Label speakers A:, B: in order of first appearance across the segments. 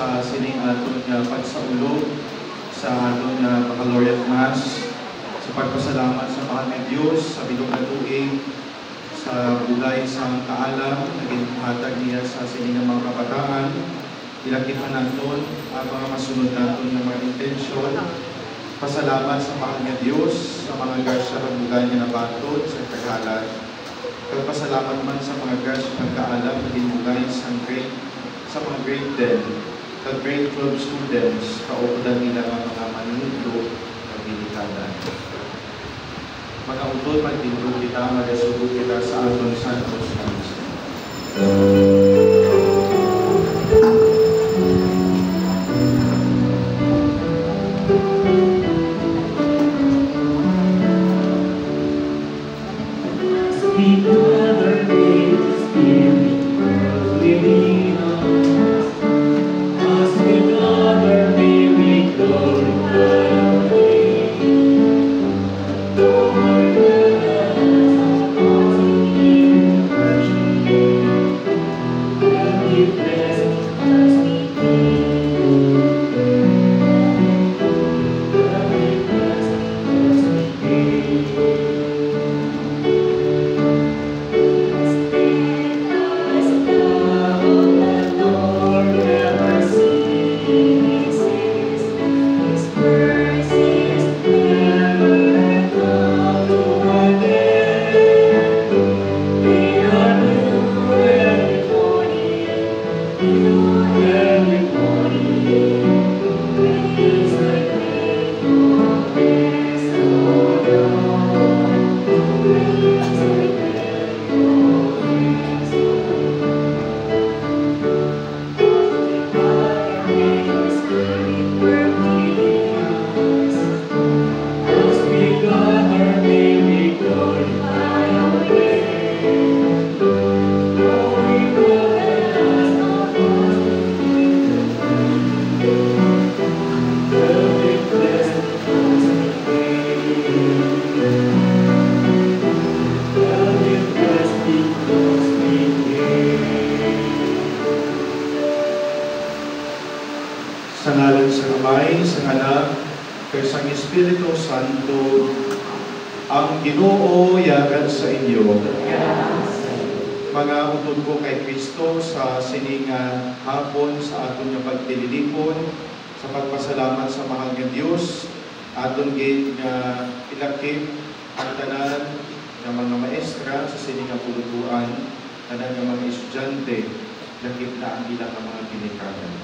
A: sa sining aton nga pagsaulog sa aton nga Baccalaureate Mass, sa pagpasalamat sa Mahal nga Diyos sa bilog na tuig, sa bulay sa kaalam, naging hatag niya sa sining nga mga kabataan. Ilakipan naton ang mga masunod naton nga mga intensyon. Pasalamat sa Mahal nga Diyos sa mga grasya ng bulay nga nabatod sa kagalan. Pagpasalamat man sa mga grasya ng kaalam na dinulay sa mga grade 10, sa grade 12 students, kaupulan nila ang mga manunuto ng bilikadan. Mga utod, magtindog kita, magasugod kita sa aton Santos Kanisa. Sa ngalan sa Amay, sa Anak, sa Espiritu Santo, ang Ginoo yagan sa inyo. Mga utod ko kay Kristo sa sining hapon sa aton nga pagtililipon, sa pagpasalamat sa Mahal nga Dios, aton gid nga ilakip ang tanan nga mga maestra sa sining nga pulutuan, tanan nga mga estudyante, lakip na ang ilang mga binikagan.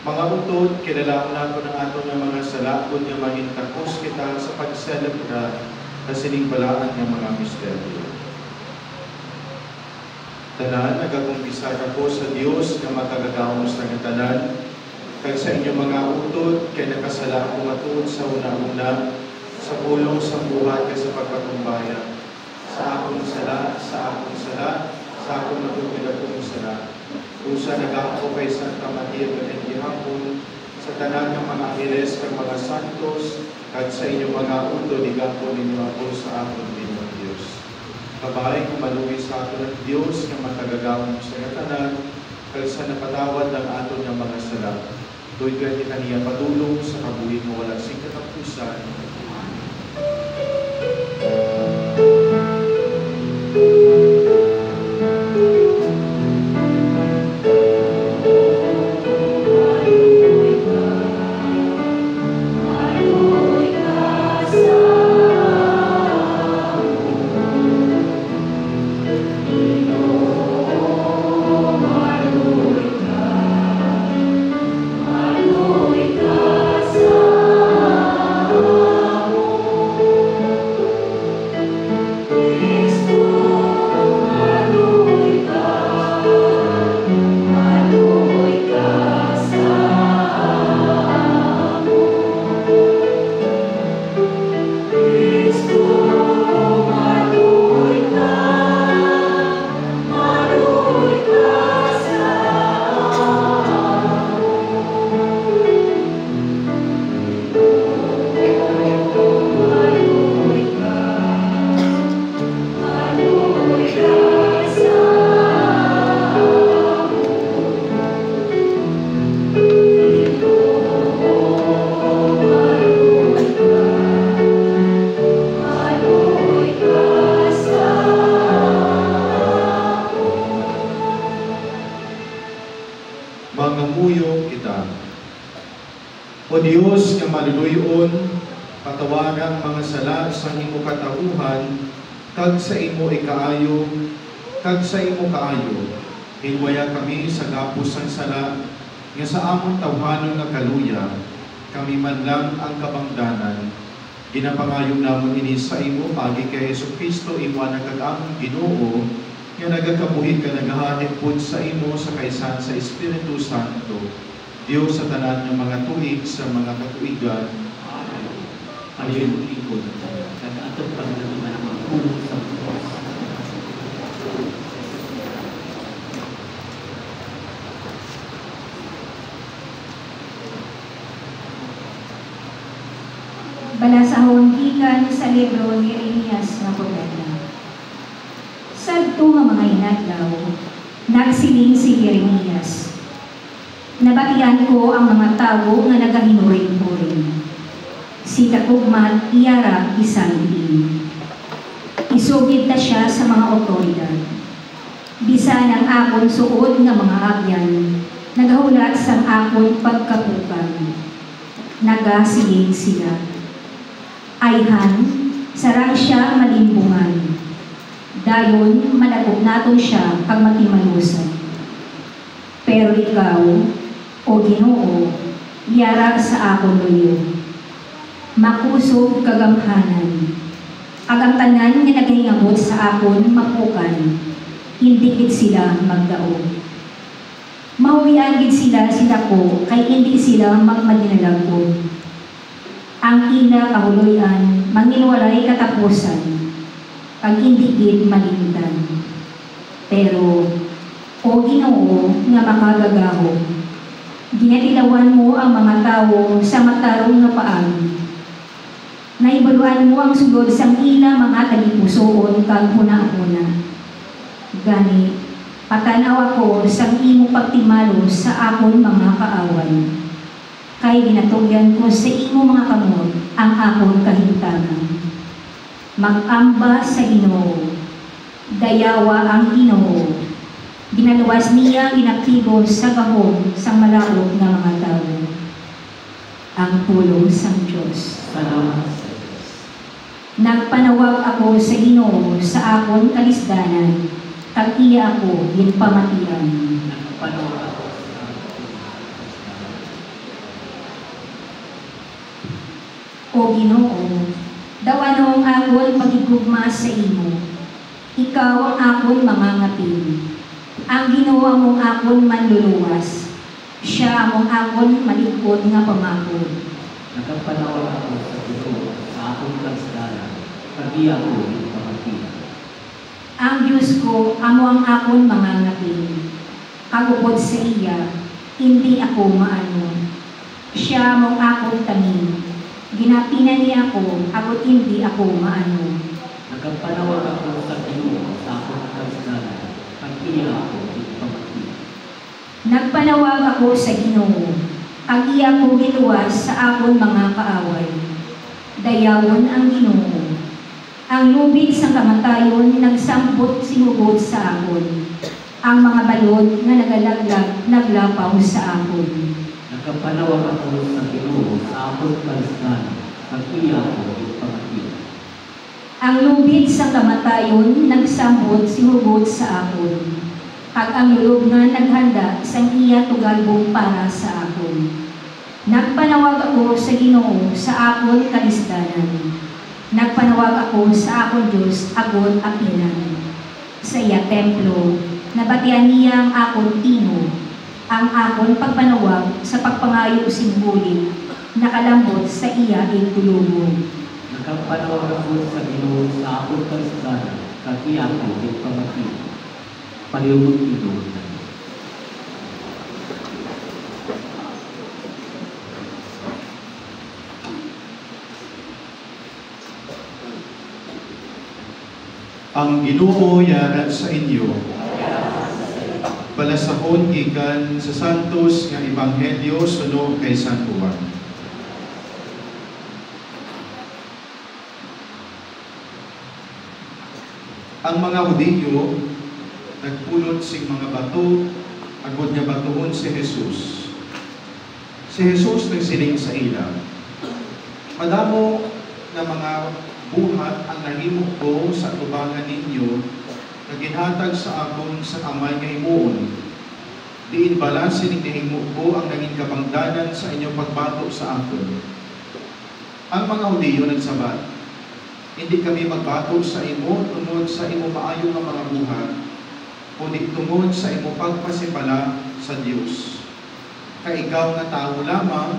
A: Mga utod, kinalaon nato ng ato ng mga salakod nga mahintakos kita sa pagselebra na siningbalaan ng mga misteryo. Tanan, nagakumpisa ako sa Diyos na matagagawos ng tanan, kag sa inyong mga utod, kay nakasala ako matuod sa una-una, sa pulong sa buhat kay sa pagpatumbaya, sa akong sala, sa akong matutulad kong sala. Usa nagako kay Santa Maria ng gihapon sa tanan ng mga angeles kag mga santos kag sa inyong mga utod igapon ninyo ako sa aton Ginoong Dios. Kabay kung maluwi sa aton ng Dios nga matagagawon sa tanan kag sa napatawad ng aton ng mga sala. Doy gani kaniya padulong sa kabuhi nga wala sing katapusan.
B: Oh
A: mangamuyong kita. O Dios nga maluluyon, patawaran mga sala sa imo katauhan, kag sa imo ikaayo, kag sa imo kaayo, hilwaya kami sa gapos ng sala, nga sa amon tawhanon nga kaluya, kami man lang ang kabangdanan. Ginapangayon namon ini sa imo, pagi kay Yesu Kristo, imo ang nagkagamong Ginoo, nga nagakabuhig ka nagahanip po sa imo sa kaisan sa Espiritu Santo, Diyos sa tanan ng mga tuig sa mga katuigan.
B: Amen. Pagayong likod, kag atong paglaman ang mga pulong sa Diyos.
C: Balasahon gikan sa libro ni Jeremias nga propeta. Sadto nga mga inadlaw, nagsiling si Jeremias. Nabatian ko ang mga tawo nga nagahinuring-huring. Si Katugmat iyara isang din. Isugid na siya sa mga otoridad. Bisan ang akon suod nga mga agyan, nagahulat sa akon pagkapukan. Nagasiling sila. Ayhan, sarang siya malimbungan. Dayon, malagog naton siya kag matimalusan. Pero ikaw, o Ginoo, yara sa akon luyo. Makusog kagamhanan. Ang tanan nga nagahingabot sa akon mapukan, hindi gid sila magdaog. Mahuwian gid sila ko, kay hindi sila magmadinalagod. Ang ina kahuloyan, manginwalay katapusan, kag hindi gid malimtan. Pero, o Ginoo nga makagagahom, ginatilawan mo ang mga tawo sa matarong nga paagi. Naibaluan mo ang sulod sang ila mga tagipusoon kag huna-huna. Gani, patanaw ako sang imo pagtimalos sa akon mga kaaway. Kay ginatugyan ko sa imo mga kamot ang akon kahintanan. Mag-amba sa Ginoo, dayawa ang Ginoo. Ginaluwas niya ginaktibo sa gahom sang malaog nga mga tao. Ang pulong sang Diyos.
B: Salamat sa Diyos.
C: Nagpanawag ako sa Ginoo sa akon kalisdanan, kag iya ako ginpamatian.
B: Nagpanawag ako sa
C: O Ginoo, dawanong akon pagigugma sa imo. Ikaw ang akon mangangapin. Ang ginawa mong akon manluluwas. Siya among akon malikod nga pamako.
B: nagpanawag ako sa Ginoo sa akong kansdanan, kag iya ko ipamatian.
C: Ang Diyos ko amo ang akon mangangapin. Kagupod sa iya, hindi ako maano. Siya among akon tanin. Ginapinan niya ako, ako hindi ako maano.
B: Nagpanawag ako sa Ginoo sa akong kansdanan, kag iya ko ipamatian.
C: Nagpanawag ako sa Ginoo, ang iya ko giluwas sa akon mga kaaway. Dayawon ang Ginoo. Ang lubid sa kamatayon nagsambot sinugod sa akon. Ang mga balod nga nagalaglag naglapaw sa akon.
B: Nagpanawag ako sa Ginoo sa akong kansdanan, kag iya ko ipamatian.
C: Ang lubid sa kamatayon nagsambot sinugod sa akon. Kag ang lulog nga naghanda sang iya tugalbong para sa akon. Nagpanawag ako sa Ginoo sa akon kalisdanan. Nagpanawag ako sa akon Diyos agon apinan. Sa iya templo, nabatian niya ang akon tino, ang akon pagpanawag sa pagpangayo singguli, nakalambot sa iya igtulubong.
B: Nagpanawag ako sa Ginoo sa akong kansdanan, kag iya ko ipamatian. Paliubot ito.
A: Ang Ginoo yara sa inyo. Balasahon gikan sa Santos nga Ebanghelyo suno kay San Juan. Ang mga Hudiyo nagpulot sing mga bato, agod nga batuhon dayon si Jesus. Si Jesus nagsiling sa ila, "Madamo na mga buhat ang nahimo ko sa tubangan ninyo na ginhatag sa akon sa amay nga himuon. Diin bala sining nahimo ko ang naging kabangdanan sa inyong pagbato sa akon." Ang mga Hudiyo nagsabat, "Hindi kami magbato sa imo tungod sa imo maayo nga mga buhat, kundi tungod sa imo pagpasipala sa Dios. Kay ikaw nga tao lamang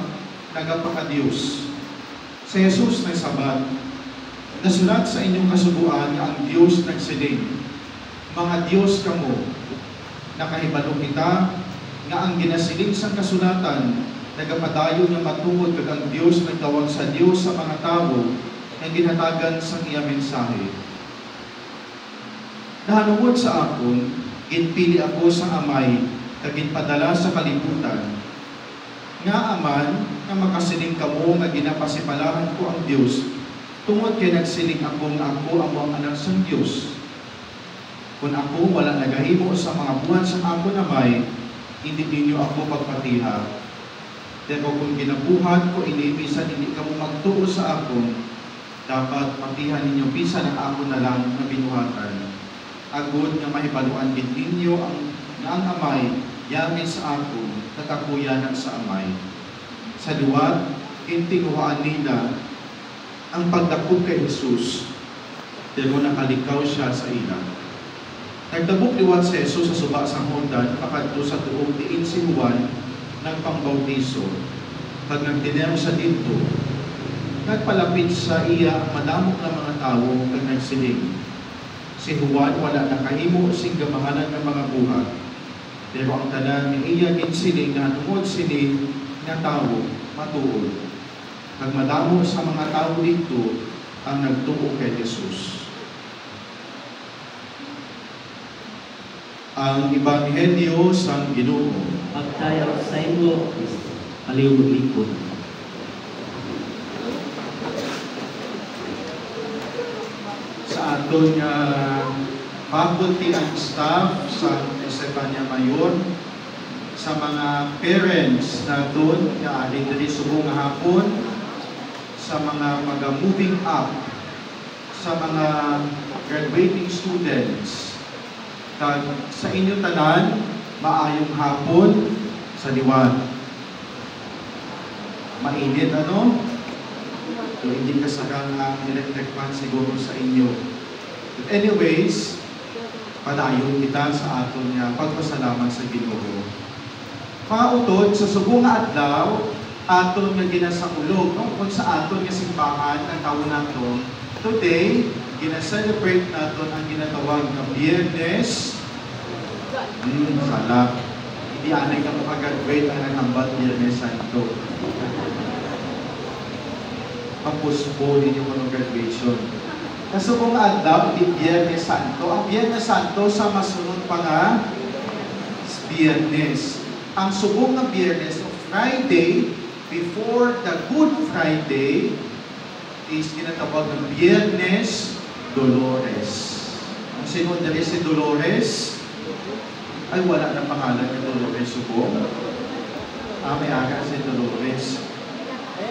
A: nagapaka-Dios." Si Jesus nagsabat, "Nasulat sa inyong kasubuan nga ang Dios nagsiling, mga Dios kamo, nakahibalo kita nga ang ginasiling sa kasulatan, nagapadayon nga matungod kag ang Dios nagtawag sa Dios sa mga tao nga ginhatagan sa iya mensahe. Nahanungod sa akon, ginpili ako sa amay kag ginpadala sa kalibutan. Nga aman nga makasiling kamo nga ginapasipalahan ko ang Dios, tungod kay nagsiling ako nga ako ang mga anak sa Dios. Kung ako wala nagahimo sa mga buwan sa ako namay, hindi ninyo ako pagpatiha. Pero kung ginabuhat ko ini, bisan hindi kamo magtuo sa akon, dapat patihan ninyo bisan ang ako na lang na binuhatan. Agud nga mahibaluan din ninyo ang amay, yamin sa akon, kakakuyanan sa amay. Sa liwat, intinguhaan nila ang pagdakop kay Jesus, pero nakalikaw siya sa ila. Nagdabok liwat si Jesus sa suba sa Jordan, pakadto sa tuog diin si Juan nagpangbautiso. Pag nagtinem siya dito, nagpalapit sa iya ang madamok na mga tao kag nagsiling, "Si Juan wala nakahimo sing gamahanan ng mga buhat, pero ang tanan ni iya ginsiling na tungod sini nga tao matuod." Kag madamo sa mga tao dito ang nagtuo kay Jesus. Ang Ebanghelyo sang Ginoo.
B: Pagtayo sa imo, Kristo, palihog likod.
A: Sa aton nga faculty and staff sa Estefania Mayor, sa mga parents naton nga alin diri subong nga hapon, sa mga moving up, sa mga graduating students, kag sa inyo tanan, maayong hapon sa liwat. Mainit ano? So, hindi kasakang ang electric fan siguro sa inyo. But anyways, padayon kita sa aton nga pagpasalamat sa Ginoo. Mga utod, sa subong nga adlaw, aton nga ginasaulog, no? Kung sa aton nga simbahan ang taon nato, today, gina-celebrate naton ang ginatawag na Biyernes. Sala. Hindi anay ka makagraduate ang naghambal Biyernes Santo. Pagpuspo din yung mga graduation. Kaso kung adlaw, hindi Biyernes Santo. Ang Biyernes Santo sa masunod pa nga Biyernes. Ang subong ng Biyernes o Friday before the Good Friday is ginatawag ng Biyernes Dolores. Ang sinod na si Dolores ay wala na pangalan ng Dolores subong. May aga si Dolores.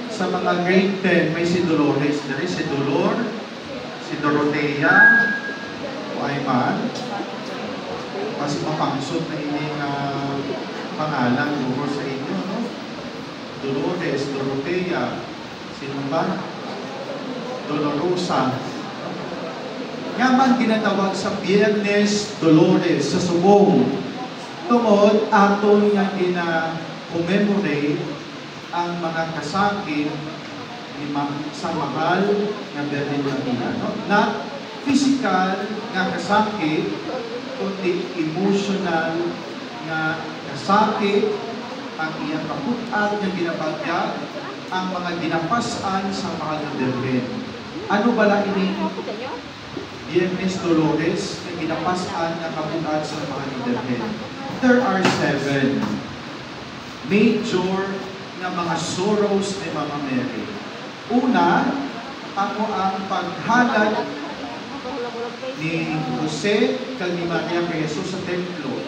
A: Sa mga grade 10, may si Dolores. Dari si Dolor, si Dorotea, o Ayman. Kasi mapangsot na ining pangalan mo sa inyo, no? Dolores, Dorotea, sino ba? Dolorosa. Nga man ginatawag sa Biyernes Dolores sa subong. Tungod, aton nga gina-commemorate ang mga kasakit ni sa mahal nga Birhen Maria. No? Not physical nga kasakit, kundi emotional nga kasakit, ang iyang kaputan nga ginabagyag, ang mga ginapasan sa mahal nga Birhen. Ano bala ini Biyernes Dolores na ginapasan nga kaputan sa mahal nga Birhen? There are 7 major nga mga sorrows ni Mama Mary. Una, ang paghalad ni Jose kag ni Maria kay Jesus sa templo.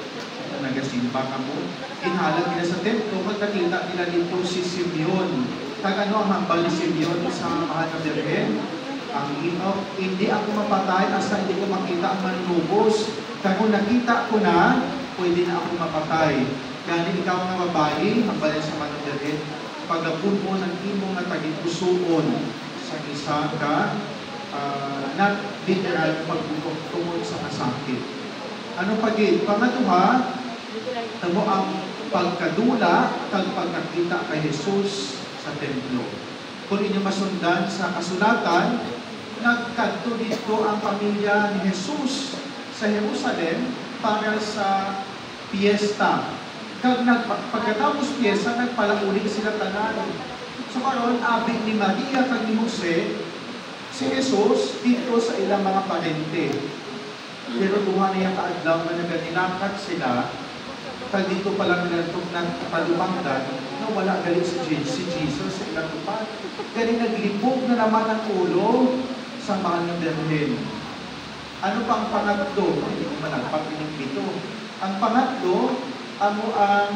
A: nagasimba ka mo. Inhalag nila sa templo, kag nakita nila dito si Simeon. Kag ano ang hambal ni Simeon sa mahal na Birhen? Ang hindi ako mapatay hasta hindi ko makita ang manlubos. Kag kung nakita ko na, pwede na ako mapatay. Gani ikaw nga babae, hambal sa mahal na Birhen, pagapun mo ng imong nga tagikusuon sa isa ka not literal pagbutok tungod sa kasakit. Ano pagid? Pangatuha, tamo ang pagkadula kag pagkakita kay Jesus sa templo. Kung inyo masundan sa kasulatan, nagkadto dito ang pamilya ni Jesus sa Jerusalem para sa piyesta. Kag pagkatapos piyesta, nagpalauli sila tanan. So karon abi ni Maria kag ni Jose si Jesus dito sa ilang mga parente. Pero duha na yung kaadlaw na nagadilakat sila, kag dito pa lang nilantok ng palumangdan na wala galing si Jesus sa ilang tupad. Galing naglibog na naman ang ulo sa mahal ng Birhen. Ano pang pangatlo? Hindi ko malagpak yung pito. Ang pangatlo, ano ang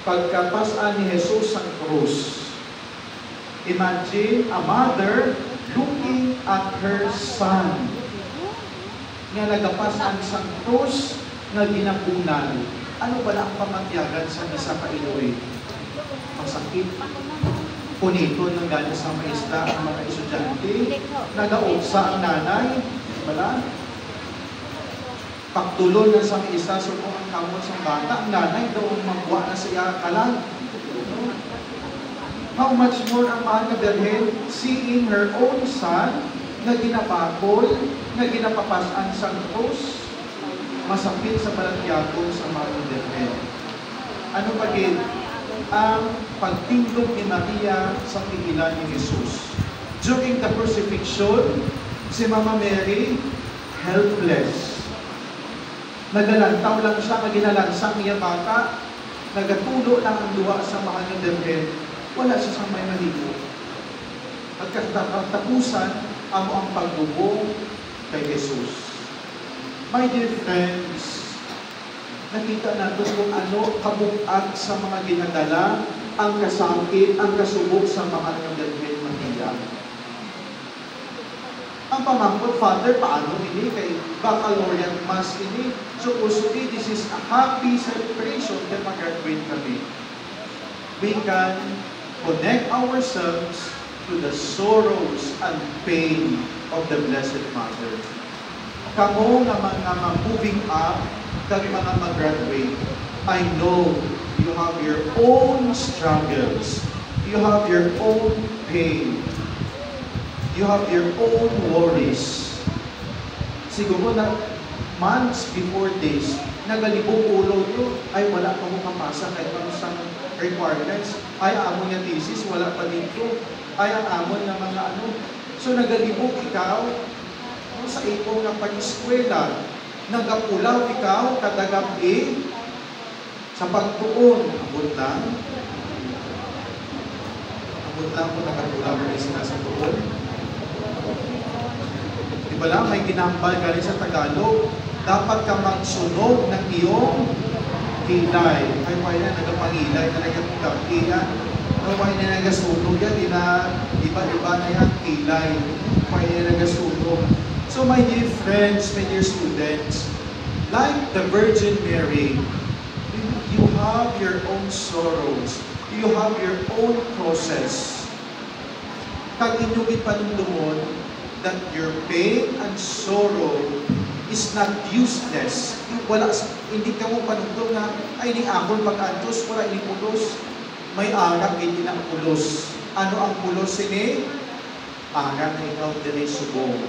A: pagkapasan ni Jesus sa krus. Imagine a mother looking at her son nga nagapasan sa krus nga ginapunan. Ano ba ang pamatyagan sa isa ka iloy? Masakit. Punito ng galing sa maestra ang mga estudyante. Nagaugsa ang nanay. Wala. Pagtulon na sa isa, so kung ang kamot sa bata, ang nanay daw magwa na siya kalag. How much more ang mahal na Birhen, seeing her own son na ginapakol, na ginapapasan sa krus, masakit sa palatyagon sa mahal na Birhen. Ano pa din? Ang pagtindog ni Maria sa pigilan ni Jesus. During the crucifixion, si Mama Mary, helpless. Nagalantaw lang siya, naginalansak niya bata, nagatulo lang ang duwa sa mahal ng Birhen, wala siya sa may maligo. At katapusan, amo ang pagbubong kay Jesus. My dear friends, nakita natin kung ano kabukak sa mga ginadala, ang kasakit, ang kasubok sa mahal ng Birhen Maria. Ang pamangkot, Father, paano ini? Kay Baccalaureate Mass ini. So, usually, this is a happy celebration na mag-graduate kami. We can connect ourselves to the sorrows and pain of the Blessed Mother. Kamo nga mga moving up, kag mga mag-graduate, I know you have your own struggles. You have your own pain. You have your own worries. Siguro na months before this, nagalibong ulo nyo, ay wala pa mo kapasa kahit ano sa requirements. Ay, amon yung thesis, wala pa dito. Ay, ang amon ng mga ano. So, nagalibong ikaw, sa ipong ng pag-eskwela, nagapulaw ikaw, kadagabi, sa pagtuon, abot lang mo nagapulaw ng isa sa tuon. Diba lang, may ginambal ka rin sa Tagalog, dapat ka magsunog ng iyong kilay. Ay, why na nagapangilay na nagapagkiyan? Why na nagasunog yan? Iba-iba na yan, kilay. Why na nagasunog? So, my dear friends, my dear students, like the Virgin Mary, you have your own sorrows. You have your own process. Kag inyong ipanumdumon that your pain and sorrow is not useless. Hindi ka mo panumdum na, ay ni akong pag-antos, wala ini pulos. May arang hindi na pulos. Ano ang pulos sini? Arang na ikaw din ay subong.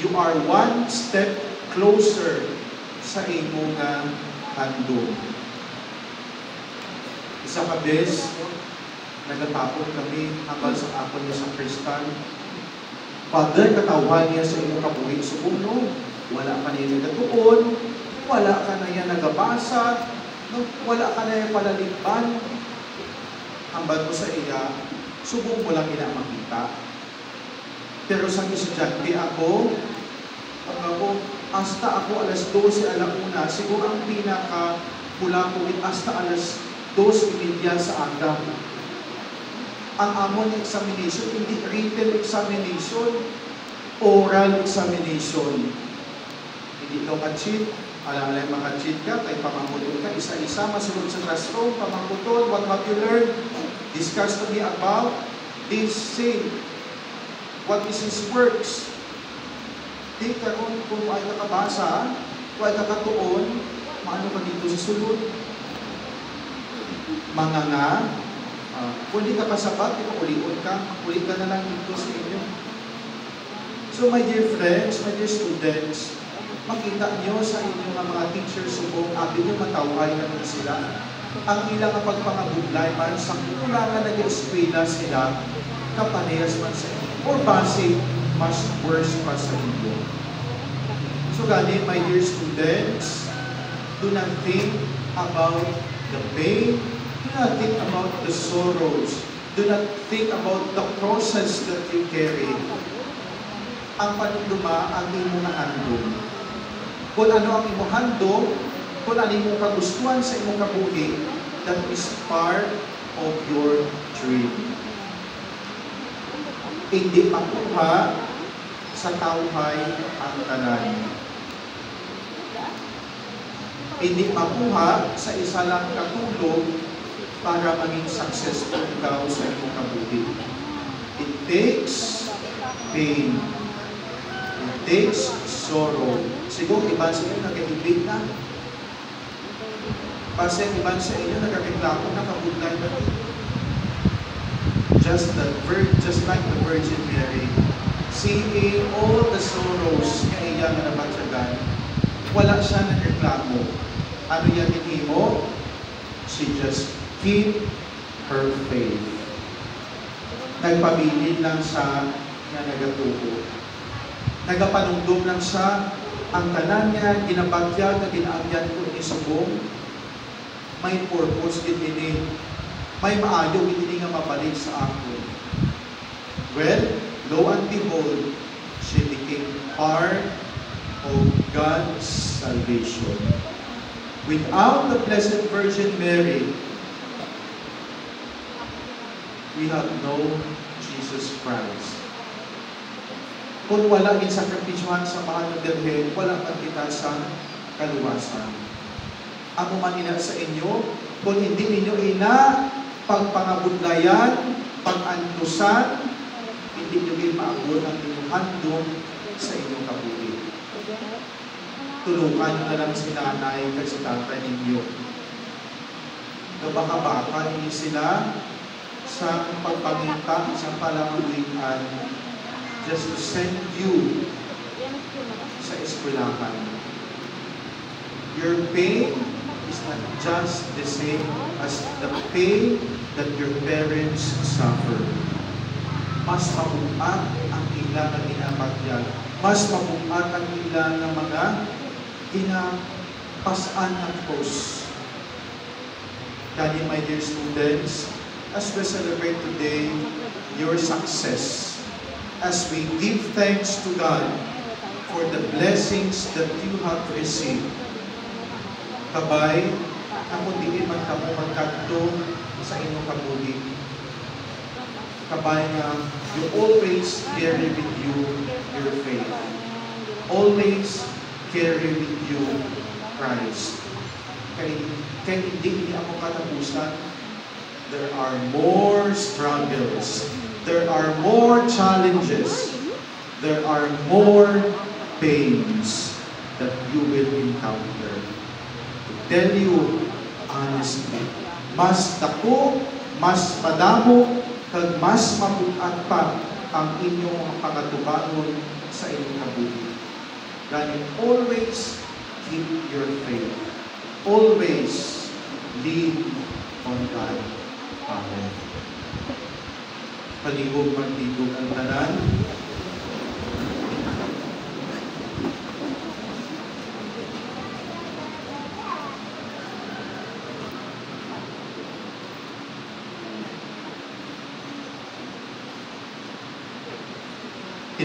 A: You are one step closer sa imong handog. Isa ka bes, nagatapon kami hanggang sa akon niya sa kristal. Father, katawhan niya sa imong kabuhi subong, no? Wala ka niya nagatuon, wala ka na yan nagabasa, no? Wala ka na yan palalimban. Hambal mo sa iya, subong mo lang ina makita. Pero sa estudyante ako, pag hasta ako alas 12 alauna, siguro ang pinaka-mula ko hasta alas 2:30 sa aga. Ang amon examination, hindi written examination, oral examination. Hindi ikaw ka-cheat, alam maka-cheat ka, tayo pamangkutol ka, isa-isa, masunod sa classroom, pamangkutol, what have you learned? Discuss to me about this sin. What is His works? Di karon kung ay nakabasa, kung ay nakatuon, maano ka dito sa sulod? Mga nga, kung di ka kasapat, ulion ka na lang dito sa inyo. So my dear friends, my dear students, makita nyo sa inyong mga teachers subong, abi nyo mataway naman sila. Ang ilang pagpangabuglay man, sa kulangan nag-eskwela sila, kapanayas man sa inyo. Or basic, mas worse pa sa inyo. So gani, my dear students, do not think about the pain, do not think about the sorrows, do not think about the crosses that you carry. Ang panunduma, ang imo nga handog. Kung ano ang imo handog, kung ano imo kagustuhan sa imo kabuhi, that is part of your dream. Hindi makuha sa tawhay ang tanan. Hindi makuha sa isa lang katulog para maging successful ikaw sa iyong kabuhi. It takes pain. It takes sorrow. Siguro iba sa inyo nag-ibig na. Kasi iba sa inyo nagkakiklako na kabuglay na. Just like the Virgin Mary, seeing all the sorrows na iya nga nabatyagan, wala siya nagreklamo. Ano yan mo? She just keep her faith. Nagpabilin lang siya na nagatuko. Nagapanungdom lang siya, ang tanan niya, ginabagyag na ginaagyan ko ni subong, may purpose din ini. May maayo hindi nga mabalik sa akin. Well, lo and behold, she became part of God's salvation. Without the Blessed Virgin Mary, we have no Jesus Christ. Kung wala in sakripisyohan sa mahal na Birhen, wala pa kita sa kaluwasan. Ako man ina sa inyo, kung hindi ninyo ina pagpangabudlayan, pag-antusan, hindi nyo rin maabot ang inyong handong sa inyong kabuhi. Tulungan nyo na lang si nanay at si tatay ninyo. Nabaka-baka ninyo sila sa pagpaminta, sa palangawian, just to send you sa eskwelahan. Your pain is not just the same as the pain that your parents suffer. Mas mabuhat ang ilang na ginapagyag. Mas mabuhat ang ilang na mga ginapasan ng cross. Kaya, my dear students, as we celebrate today your success, as we give thanks to God for the blessings that you have received, kabay, ako diin man kamo magkadto sa inyong kabuhi. Kabay nga, you always carry with you your faith. Always carry with you Christ. Kaya hindi ako katapusan. There are more struggles. There are more challenges. There are more pains that you will encounter. Tell you honestly, mas dako, mas madamo, kag mas mabuhat pa ang inyong pagatubanon sa inyong kabuhi. Ganyan, always keep your faith. Always lean on God. Amen. Palihog magtigog ang tanan.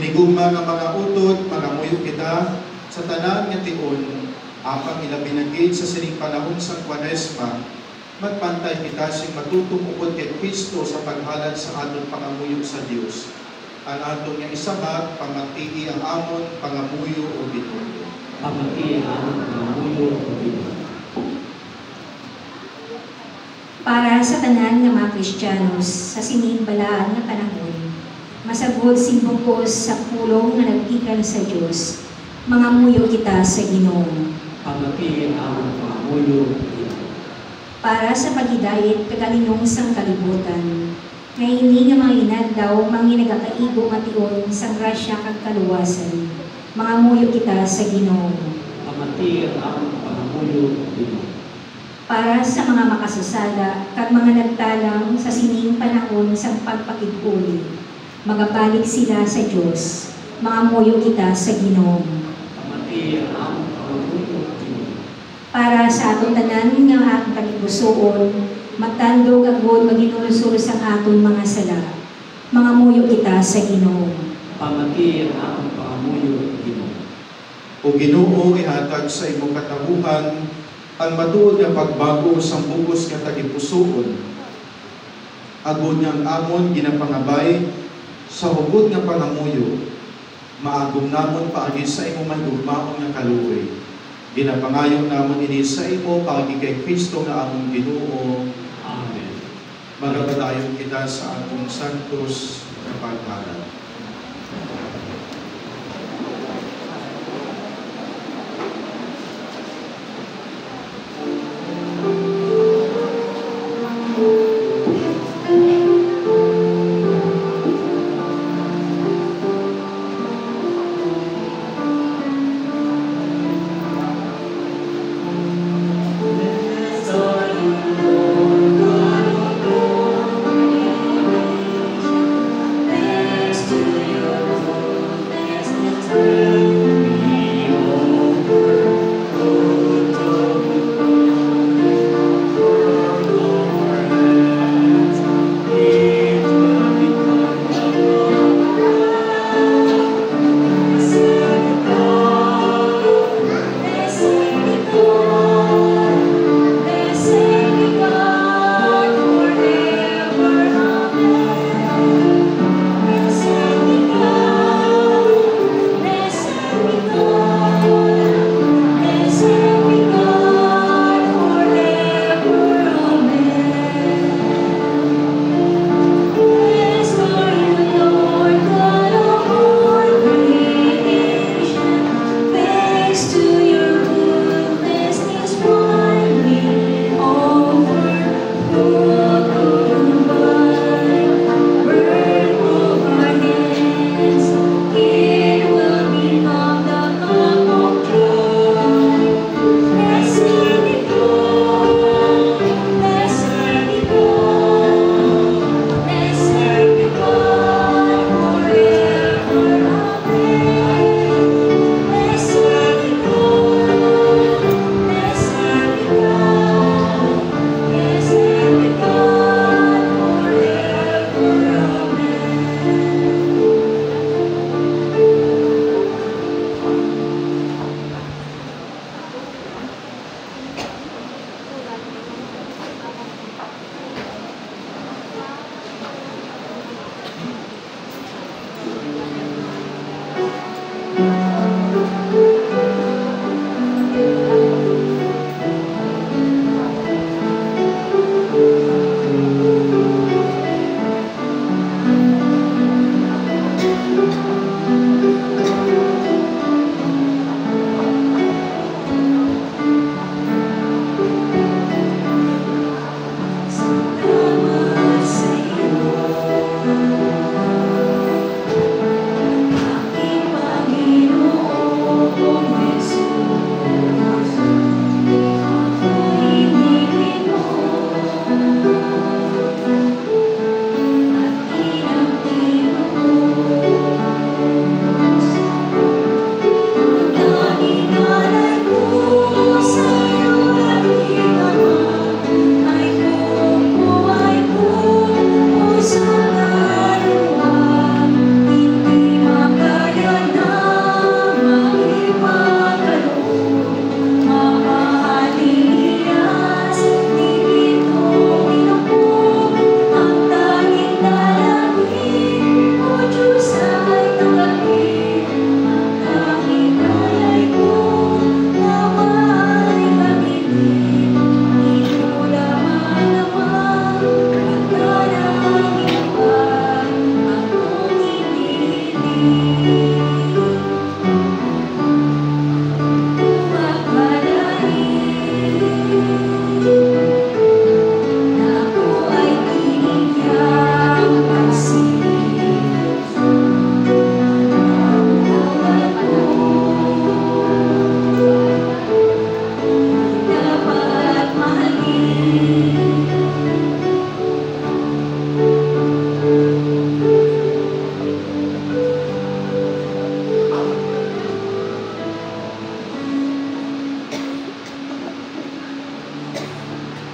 A: Hinigugma nga mga utod, mga muyo kita, sa tanan nga tion, apang ilabinagid sa sining panahon sa Kwaresma, magpantay kita sing matutungkod kay Kristo sa paghalad sa aton pangamuyo sa Dios. Ang atong nga isabak, pamati ang amon, pangamuyo o bitulo.
B: Pamati ang amon, pangamuyo o bitulo.
C: Para sa tanan nga mga Kristiyanos sa sinimbalaan nga panahon, masagod simbukos sa pulong nga nagtikan sa Dios, mga muyo kita sa Ginoo.
B: Pamati ang amon, pangamuyo o bitulo.
C: Para sa pagidayet kagalinong sang kalibutan, ngay ini nga mga inadlaw, mga nagakaigo mation sang grasya kag kaluwasan, mga muyo kita sa Ginoo.
B: Pamati ang amon, pangamuyo o bitulo.
C: Para sa mga makasasala kag mga nagtalang sa sining panahon sang pagpakiguli, magabalik sila sa Dios, mga muyo kita sa Ginoo.
B: Pamati ang amon, pangamuyo o bitulo.
C: Para sa aton tanan nga atong tagipusoon, magtandog agud maginulusur sang aton mga sala, mga muyo kita sa Ginoo.
B: Pamati ang amon, pangamuyo o bitulo.
A: O Ginoo, ihatag sa imong katabuhan ang matuod nga pagbago sa bugos nga tagipusoon. Agud nga amon ginapangabay sa hugod nga pangamuyo, maagom namon paagi sa imo manugmaon nga kaluoy. Ginapangayo namon ini sa imo paagi kay Kristo nga among Ginoo.
B: Amen.
A: Magabadayon kita sa atong santos nga paghalad.
D: Let's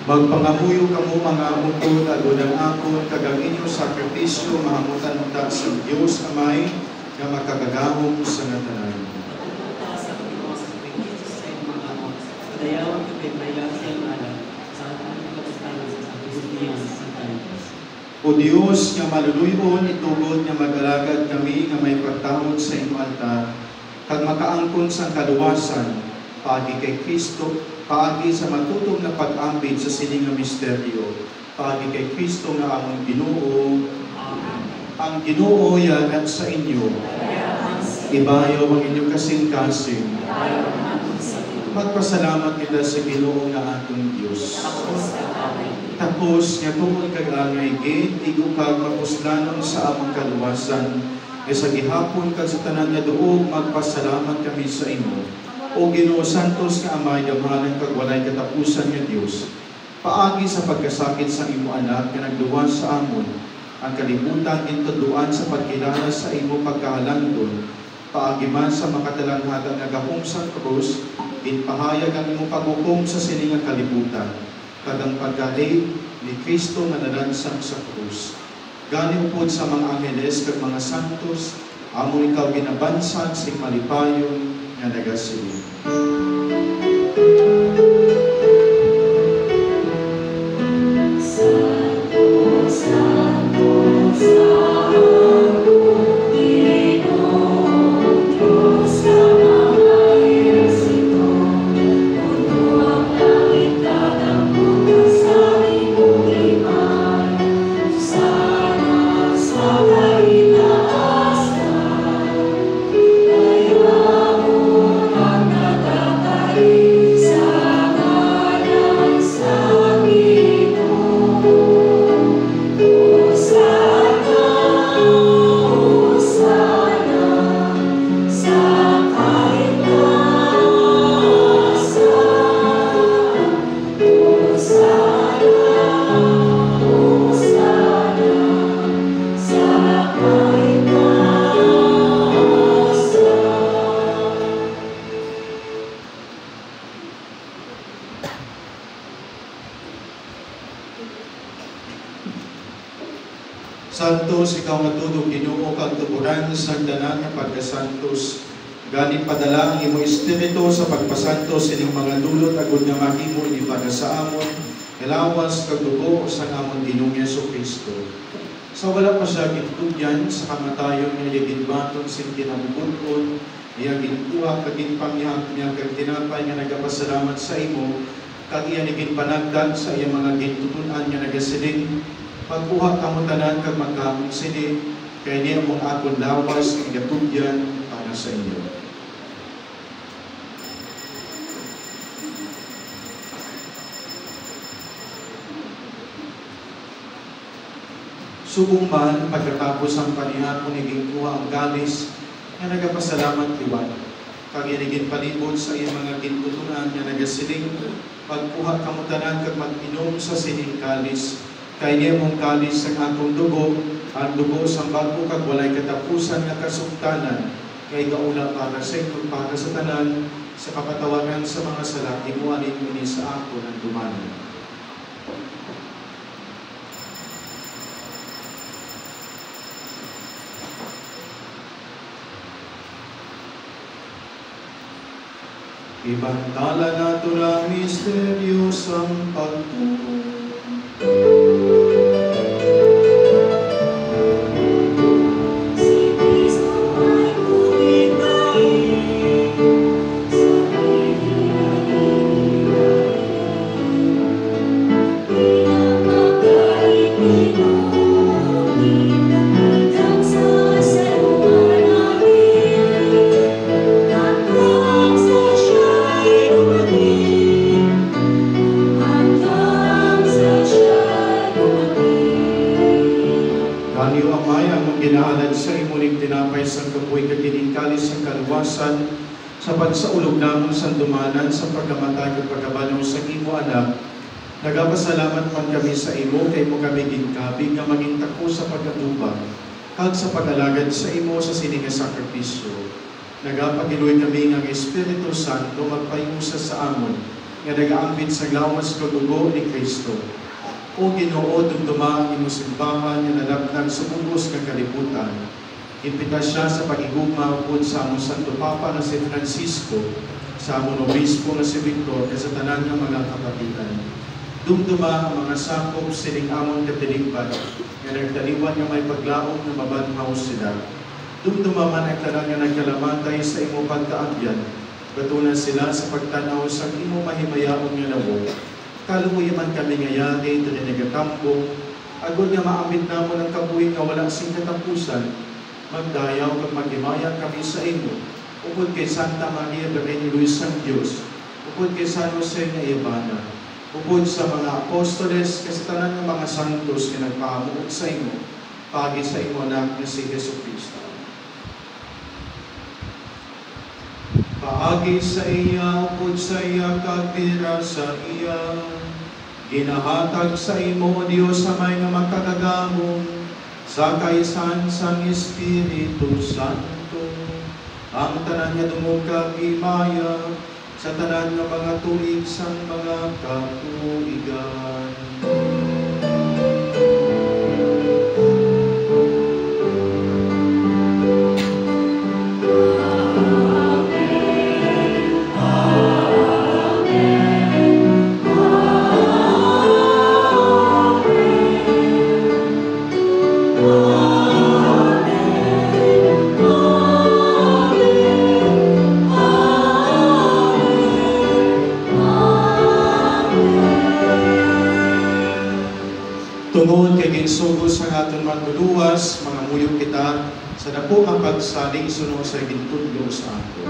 A: Magpangamuyo kamo mga utod agud ang akon kagang inyo sakripisyo mahamutan ta sa Dios Amay nga makagagahom sa tanan.
B: Sa Panginoon sa Jesus sa mga amo, dayawan ka kay Maria sa ala sa atong pagkastanan sa Kristiyan sa Santos.
A: O Dios nga maluluyon itugod nga mag-alagad kami nga may pagtahod sa imong altar kag makaangkon sa kaluwasan paagi kay Kristo. Paagi sa matutong na pag-ambit sa sining nga misteryo, paagi kay Kristo nga among Ginoo, ang Ginoo yagat sa inyo, ibayaw ang inyong kasing-kasing. Magpasalamat kita sa Ginoo nga atong Diyos. Tapos nga tungkol kag-angay gid, igo kag mapuslanon sa among kaluwasan, e sa gihapon kag sa tanan nga duog magpasalamat kami sa imo. O Ginoo Santos nga Amay gamhanan kag walay katapusan nga Dios, paagi sa pagkasakit sa imo anak nga nagluwas sa amon, ang kalibutan intudluan sa pagkilala sa imo pagkahalangdon, paagi man sa makatalanghatan nga gahom sa krus, ginpahayag ang imo paghukom sa sining nga kalibutan, kadang paggalay ni Kristo nga nalansang sa krus. Gani upod sa mga angeles kag mga santos, amon ikaw ginabansag sing malipayon nga nagasilid. Santos, ikaw nga tudong Ginoo kag tuburan sa tanan nga pagkasantos. Gani padala ang imo espiritu sa pagpasantos ining mga dulot agud nga mahimo ini para sa amon, ilawas kag dugo sa amon Ginoong Jesucristo. Sa wala pa siya gitugyan sa kamatayon nga ginbaton sing kinabubuton, iya gintuwa kag ginpangyag niya kag tinapay nga nagapasalamat sa imo, kag iya ginpanagdan sa iya mga gintutunan nga nagasiling. Pagbuhat kamo tanan kag magkamong sini, kay niya mong akon lawas ang gatugyan para sa inyo. Subong man, pagkatapos ang panihapon, naging kuha ang galis nga nagapasalamat liwan. Kag inigin palibot sa iyang mga gintutunan nga nagasiling, pagkuha kamo tanan kag mag-inom sa sining kalis, kay niya mong kalis ang atong dugo, ang dugo sa bago kag walay katapusan nga kasugtanan, kay gaula para sa inyo para sa tanan, sa kapatawanan sa mga sala, imuanin mo ni sa ako ng dumanan. Ibantala nato ang misteryosang pagtuo. Sa pagsaulog namon sa dumanan sa pagkamatay ug pagkabanaw sa imo anak, nagapasalamat man kami sa imo kay mo kami ginkabig nga maging tako sa pagkatubag kag sa pag-alagad sa imo sa sining nga sakripisyo. Nagapagiloy kami nga ang Espiritu Santo magpayusa sa amon nga nagaambit sa gawas kadugo ni Kristo. O Ginoo, dumduma ang imong simbahan nga nalabnag sumugos kang kalibutan. Impita siya sa pagigugma upod sa among Santo Papa na si Francisco, sa among obispo na si Victor, at sa tanan ng mga kapatidan. Dumduma ang mga sakop sining among katiligban, nga nagtaliwan nga may paglaom na mabanhaw sila. Dumduma man ang tanan nga nagkalamatay sa imo pagkaabyan, batunan sila sa pagtanaw sa imo mahimayaon nga lawog. Kaluoy man kami ngayari, dili nagatambo, agod nga maambit namo ng kabuhi nga wala sing katapusan, magdayaw kag maghimayan kami sa inyo, upod kay Santa Maria Virgen Luis ang Diyos, upod kay San Jose nga Iyabana, upod sa mga apostoles, kasi tanan ng mga santos nga nagpahamuot sa inyo, pagi sa imo anak na si Jesucristo. Paagi sa iya, upod sa iya, kagpira sa iya, ginahatag sa imo, Diyos, sa may nga makakagamon, sa kaisan sang Espiritu Santo, ang tanan nga dumugkag imaya, sa tanan nga mga tuig sang mga katuigan. Tungod kay ginsugos ang aton manluluwas, mga muyog kita, sa dako ang pagsalig sunod sa gintudlo sa aton.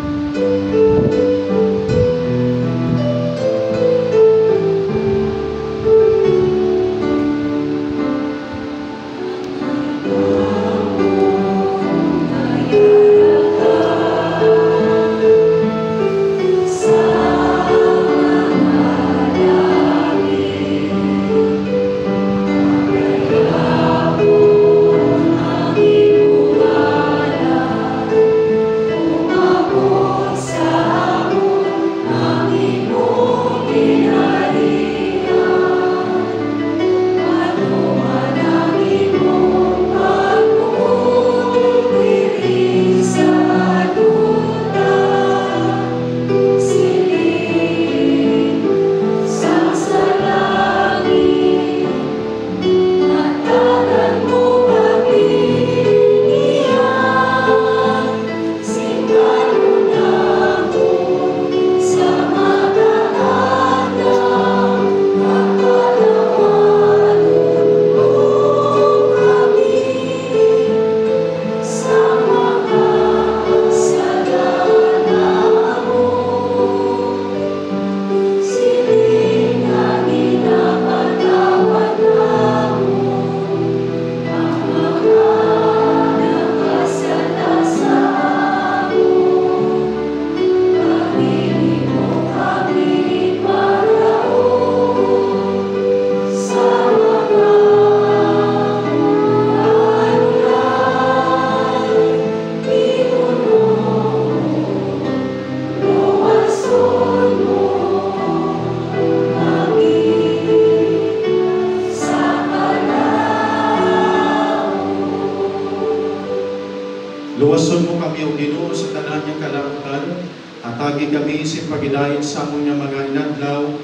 A: Luwason mo kami o Ginoo sa tanan niyang kalautan, atagi kami sa pagidayon sa among mga inadlaw,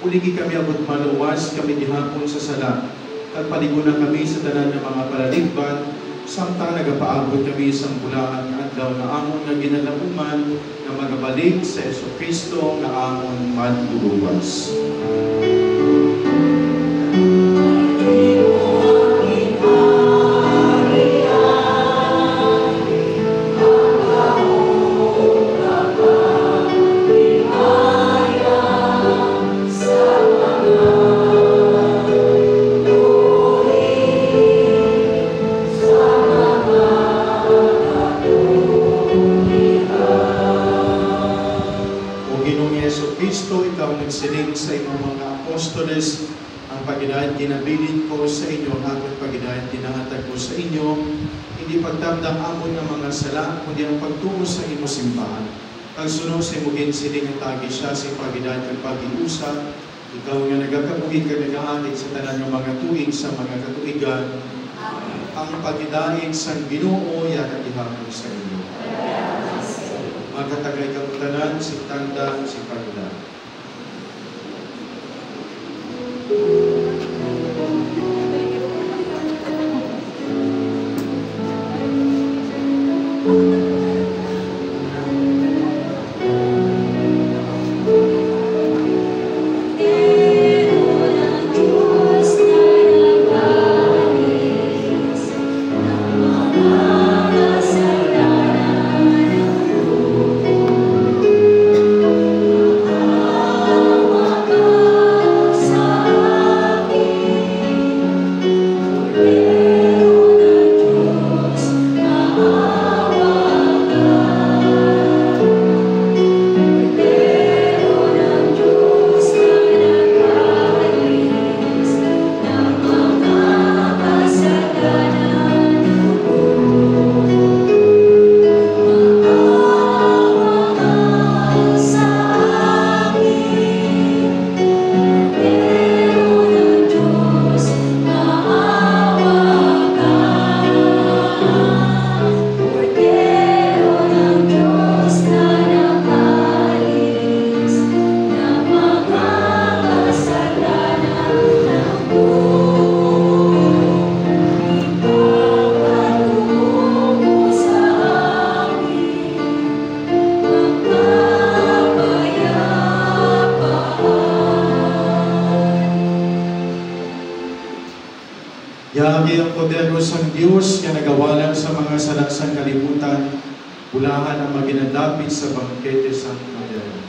A: uligi kami abot maluwas kami gihapon sa sala, at paligunan kami sa tanan ng mga paraligban, samtang nagapaabot kami sa bulaan adlaw na amon nga ginalauman na magabalik sa Jesucristo nga amon manluluwas. Nagsiling sa inyong mga apostoles, ang paginahan ginabilin ko sa inyo, ang aking paginahan ginahatag ko sa inyo, hindi pagdamdam amon ng mga sala, kundi ang pagtungo sa imo simbahan. Kang sunod sa imugin siling ang tagi siya sa pagidaan kang pag-iusa, ikaw nga nagakabuhid ka nag-aanit sa tanan ng mga tuig sa mga katuigan. Ang pagidaig sa Ginoo ya nagihapon sa inyo. Magkatagay kabutanan si tanda si pagda. Yagi ang poderos ang Diyos nga nagawalan sa mga salaksang kalibutan, bulahan ang maginadapit sa bangkete sa Cordero.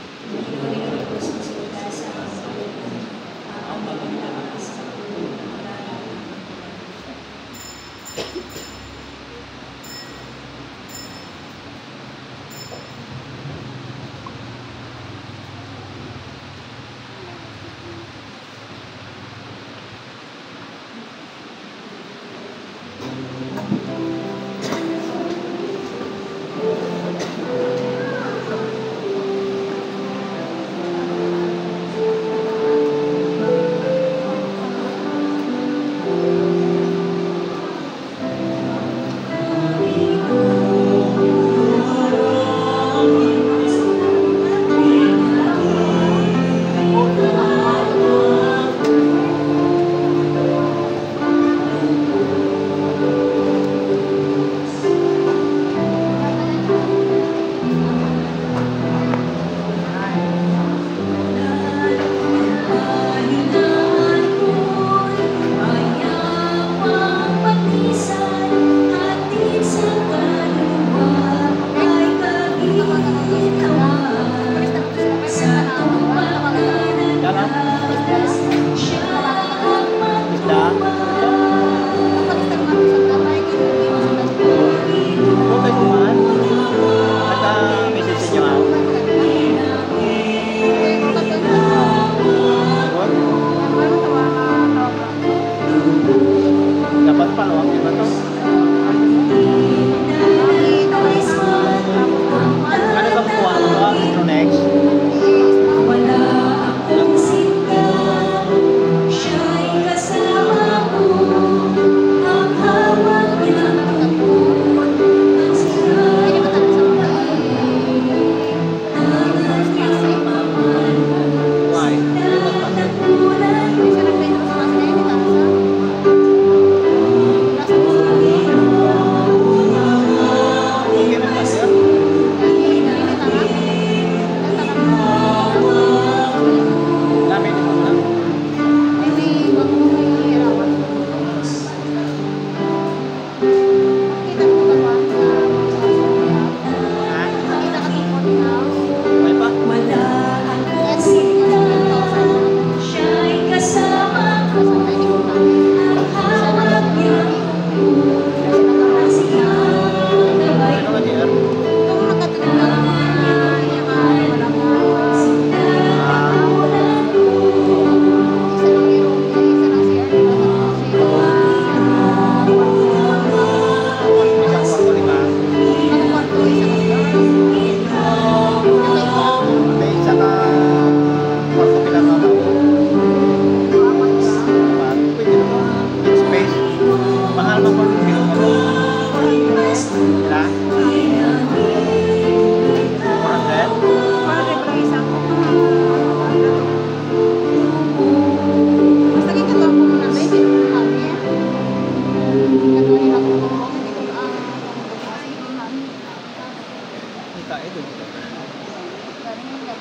D: Ang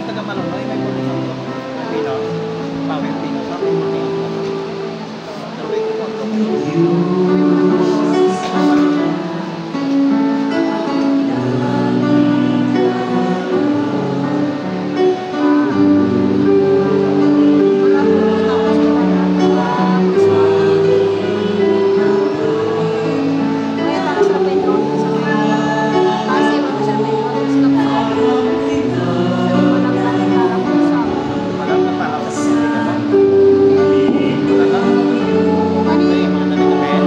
D: taga Malunggay may puno ng pino. Pawing pino sa akin mo niya. Sabi ko po ito. Walang napalaw sa pamilya mo. Wala lang. Hindi, mga nalilipin.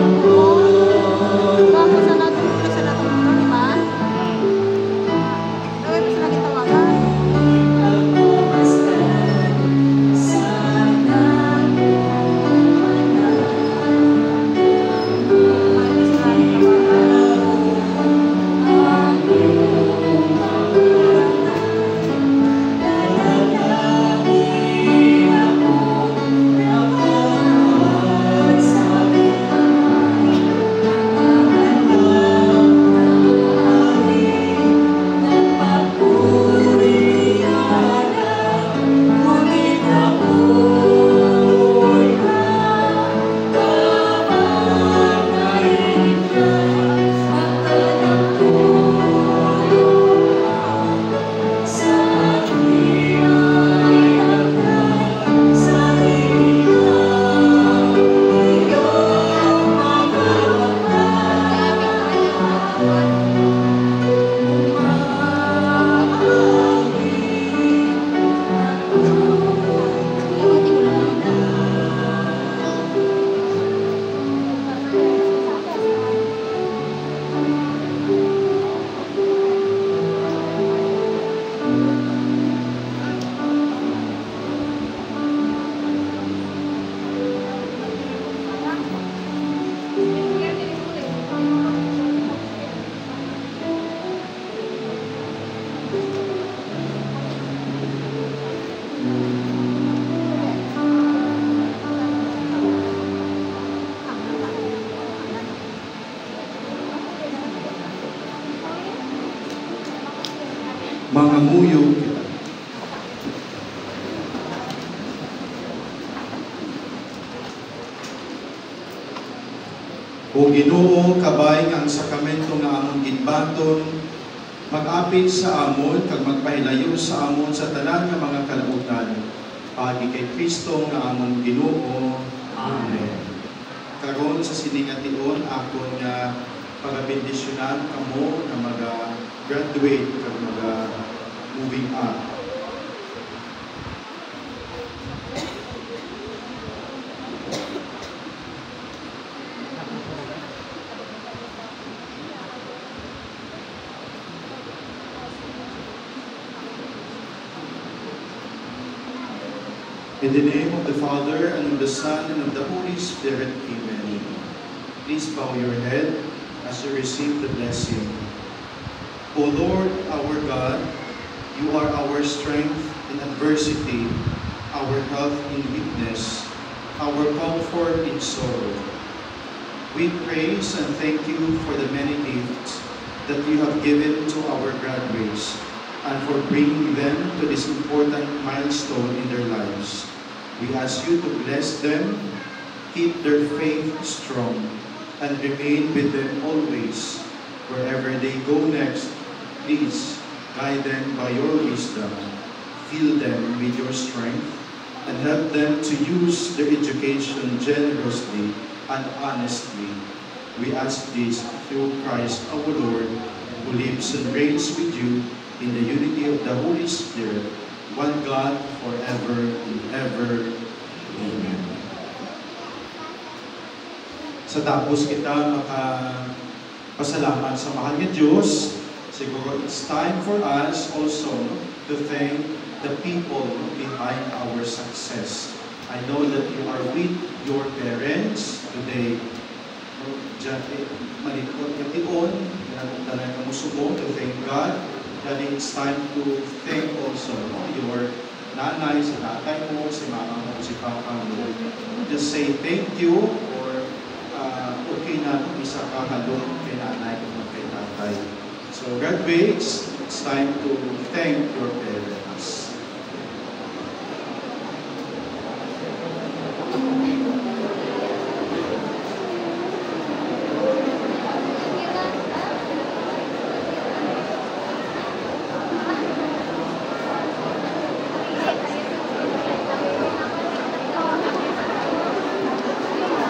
A: Mangamuyo kita. O Ginoo, kabay nga ang sakamento nga among ginbaton, mag-apit sa amon kag magpahilayo sa amon sa tanan nga mga kalabutan. Pagi kay Kristo nga among Ginoo. Amen. Karon sa siningation akon nga pagabendisyonan kamo nga mag-graduate kag moving up. In the name of the Father, and of the Son, and of the Holy Spirit, Amen. Please bow your head as you receive the blessing. O Lord, our God, you are our strength in adversity, our health in weakness, our comfort in sorrow. We praise and thank you for the many gifts that you have given to our graduates and for bringing them to this important milestone in their lives. We ask you to bless them, keep their faith strong, and remain with them always. Wherever they go next, please guide them by your wisdom, fill them with your strength, and help them to use their education generously and honestly. We ask this through Christ our Lord, who lives and reigns with you in the unity of the Holy Spirit, one God, forever and ever. Amen. Sa tapos kita makapasalamat sa mahal ng Diyos, siguro it's time for us also to thank the people behind our success. I know that you are with your parents today. Malikot ka tiyon, talaga ka musubo to thank God. Then it's time to thank also your nanay, si tatay mo, si mama mo, si papa mo. just say thank you or okay na kung isa ka halong kay nanay kung kay tatay. So graduates, it's time to thank your parents.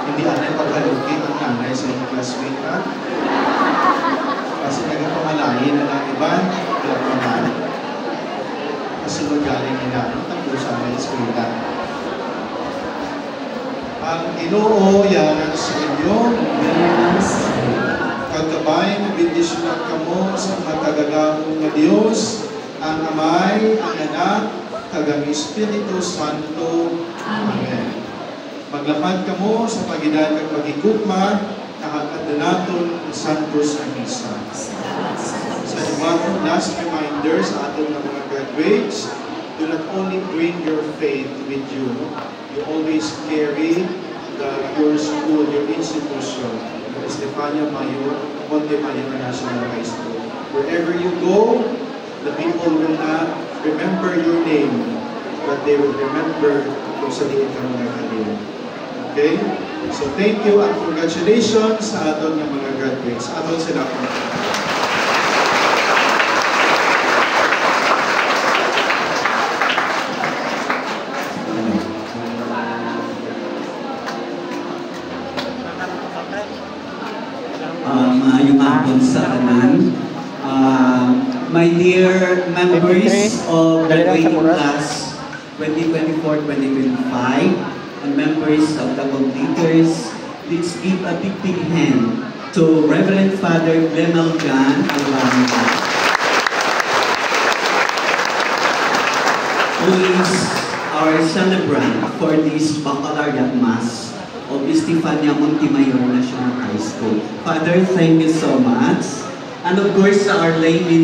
A: Hindi anay paghalugin ang nanay sa inyong classmate ha? Kasi nagpamalayin na ng iban, kailangan kasunod galing nila, tapusan na eskwela. Ang Ginoo yanan sa inyo, kagabay na bendisyonan kamo sa matagagahong na Diyos, ang Amay, ang Anak, kagang Espiritu Santo. Amen. Maglapad kamo sa pagidan kag pagigugma, nakakad naton ang Santos ang Misa. Sa ibang last reminder sa aton ng mga graduates, do not only bring your faith with you, you always carry your school, your institution, the Estefania Mayor, Montemayor National High School. Wherever you go, the people will not remember your name, but they will remember kung sa diin ka mga kalil. Okay? So thank you and congratulations sa aton ng mga graduates. Aton sila po.
E: Maayong hapon sa kanan. My dear members of the graduating class 2024-2025 and members of the completers, please give a big hand to Reverend Father Glenal Jan Alvarado, who is our celebrant for this Baccalaureate Mass of Estefania Montemayor National High School. Father, thank you so much. And of course, our lay